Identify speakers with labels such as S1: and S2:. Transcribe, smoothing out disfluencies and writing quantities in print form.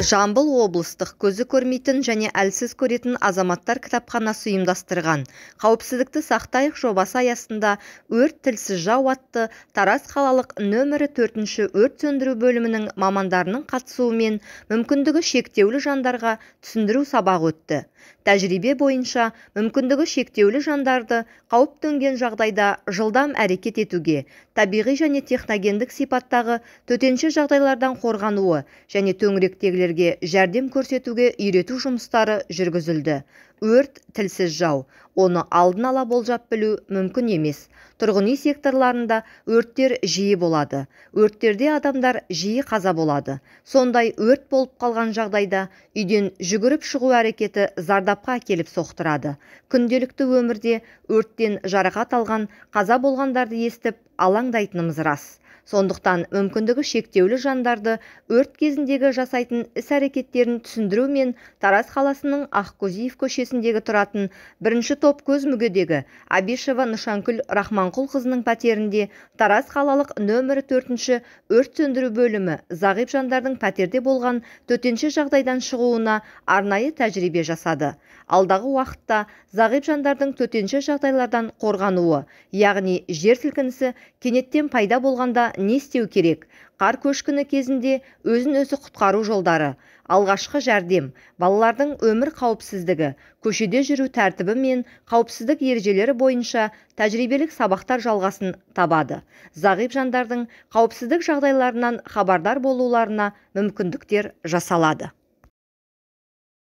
S1: Жамбыл облыстық көзі көрмейтін және әлсіз көретін азаматтар кітапханасы ұйымдастырған «Қауіпсіздікті сақтайық» жобасы аясында «Өрт тілсіз жау» атты Тараз қалалық нөмірі 4-ші өрт сөндіру бөлімінің мамандарының қатысуымен мүмкіндігі шектеулі жандарға түсіндіру сабағы өтті. Тәжірибе бойынша мүмкіндігі шектеулі жандарды қауіп төнген жағдайда жылдам әрекет етуге, табиғи және техногендік сипаттағы төтенше жағдайлардан қорғануы және төңіректегілерге жәрдем көрсетуге үйрету жұмыстары жүргізілді. Өрт тілсіз жау. Оны алдын ала болжап білу мүмкін емес. Тұрғын үй секторларында өрттер жиі болады. Өрттерде адамдар жиі қаза болады. Сондай өрт болып қалған жағдайда үйден жүгіріп шығу әрекеті зардапқа әкеліп соқтырады. Күнделікті өмірде өрттен жарақат алған, қаза болғандарды естіп алаңдайтынымыз рас. Сондықтан мүмкіндігі шектеулі жандарды өрт кезіндегі жасайтын іс-әрекеттерін түсіндіру мен Тараз қаласының Ақкөзиев көшесіндегі тұратын 1-ші топ көз мүгедегі Абишева Нышанкүл Рахманқұлқызының пәтерінде Тараз қалалық нөмірі 4-ші өрт сөндіру бөлімі зағип жандардың пәтерде болған төтенше жағдайдан шығуына арнайы тәжірибе жасады. Алдағы уақытта зағип жандардың төтенше жағдайлардан қорғануы, яғни жер сілкінісі кенеттен пайда болғанда не істеу керек? Қар көшкіні кезінде өзін-өзі құтқару жолдары, алғашқы жәрдем, балалардың өмір қауіпсіздігі, көшеде жүру тәртібі мен қауіпсіздік ережелері бойынша тәжірибелік сабақтар жалғасын табады. Зағип жандардың қауіпсіздік жағдайларынан хабардар болуларына мүмкіндіктер жасалады.